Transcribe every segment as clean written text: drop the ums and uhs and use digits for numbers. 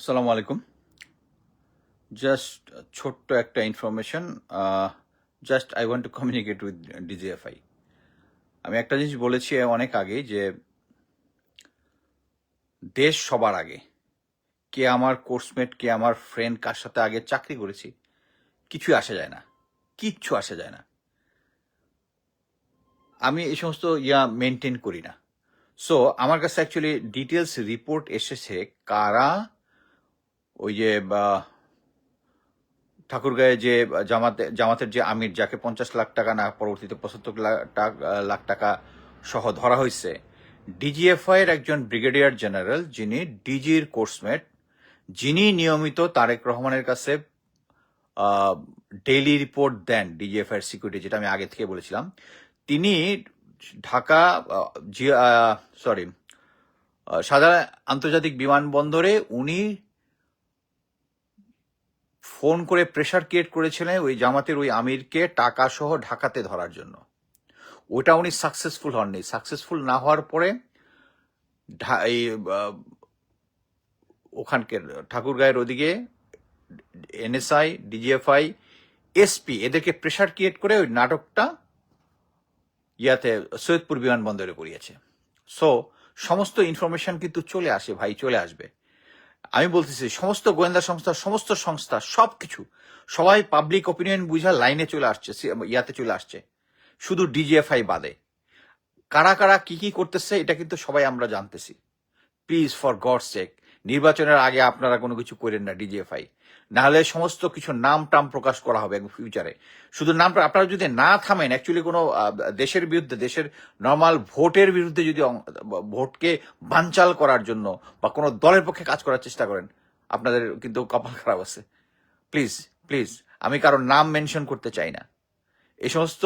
আসসালামু আলাইকুম। জাস্ট ছোট্ট একটা information. Just I want to communicate with DGFI. আমি একটা জিনিস বলেছি অনেক আগে যে দেশ সবার আগে। কে আমার কোর্সমেট, কে আমার ফ্রেন্ড, কার সাথে আগে চাকরি করেছি, কিছুই আসা যায় না, কিচ্ছু আসা যায় না। আমি এই সমস্ত মেনটেন করি না। সো আমার কাছে অ্যাকচুয়ালি ডিটেলস রিপোর্ট এসেছে কারা ওই যে ঠাকুরগাঁয়ে যে জামাতের যে আমির, যাকে 50 লাখ টাকা না পরবর্তীতে 75 লাখ টাকা সহ ধরা হয়েছে, ডিজিএফআই এর একজন ব্রিগেডিয়ার জেনারেল, যিনি ডিজির কোর্সমেট, যিনি নিয়মিত তারেক রহমানের কাছে ডেইলি রিপোর্ট দেন ডিজিএফআই এর সিকিউরিটি, যেটা আমি আগে থেকে বলেছিলাম। তিনি ঢাকা সাদা আন্তর্জাতিক বিমানবন্দরে উনি ফোন করে প্রেশার ক্রিয়েট করেছিলেন ওই জামাতের ওই আমিরকে টাকা সহ ঢাকাতে ধরার জন্য। ওটা উনি সাকসেসফুল হননি। সাকসেসফুল না হওয়ার পরে ওখানকার ঠাকুরগাঁয়ের ওদিকে এনএসআই, ডিজিএফআই, এসপি এদেরকে প্রেশার ক্রিয়েট করে ওই নাটকটা সৈয়দপুর বিমানবন্দরে করিয়েছে। সো সমস্ত ইনফরমেশন কিন্তু চলে আসে ভাই, চলে আসবে। আমি বলতেছি সমস্ত গোয়েন্দা সংস্থা, সমস্ত সংস্থা, সবকিছু, সবাই পাবলিক অপিনিয়ন বুঝা লাইনে চলে আসছে, চলে আসছে, শুধু ডিজিএফআই বাদে। কারা কারা কি কি করতেছে এটা কিন্তু সবাই আমরা জানতেছি। প্লিজ, ফর গড সেক, নির্বাচনের আগে আপনারা কোনো কিছু করেন না ডিজিএফআই, নাহলে সমস্ত কিছু নাম টাম প্রকাশ করা হবে ফিউচারে। শুধু নাম আপনারা যদি না থামেন, অ্যাকচুয়ালি কোনো দেশের বিরুদ্ধে, দেশের নর্মাল ভোটের বিরুদ্ধে যদি ভোটকে বানচাল করার জন্য বা কোনো দলের পক্ষে কাজ করার চেষ্টা করেন, আপনাদের কিন্তু কপাল খারাপ আছে। প্লিজ প্লিজ, আমি কারোর নাম মেনশন করতে চাই না। এই সমস্ত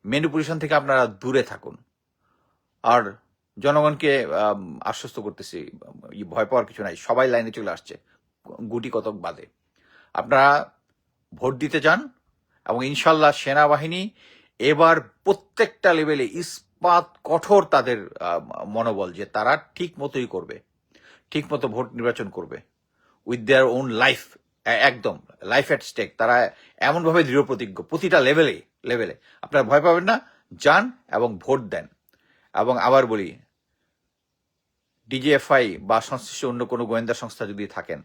ম্যানিপুলেশন থেকে আপনারা দূরে থাকুন। আর জনগণকে আশ্বস্ত করতেছি, ভয় পাওয়ার কিছু নাই, সবাই লাইনে চলে আসছে গুটি কতক বাদে। আপনারা ভোট দিতে যান, এবং ইনশাল্লাহ সেনাবাহিনী এবার প্রত্যেকটা লেভেলে ইস্পাত কঠোর তাদের মনোবল, যে তারা ঠিক মতোই করবে, ঠিক মতো ভোট নির্বাচন করবে উইথ দেয়ার ওন লাইফ, একদম লাইফ অ্যাট স্টেক। তারা এমনভাবে দৃঢ় প্রতিজ্ঞ প্রতিটা লেভেলে লেভেলে। আপনারা ভয় পাবেন না, যান এবং ভোট দেন। এবং আবার বলি, ডিজিএফআই বা সংশ্লিষ্ট অন্য কোনো গোয়েন্দা সংস্থা যদি থাকেন,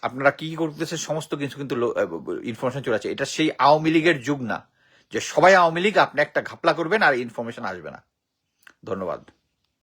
আপনারা কি করতেছে সমস্ত কিছু কিন্তু ইনফরমেশন চলে আছে। এটা সেই আওয়ামী লীগের যুগ না যে সবাই আওয়ামী লীগ, আপনি একটা ঘাপলা করবেন আর ইনফরমেশন আসবে না। ধন্যবাদ।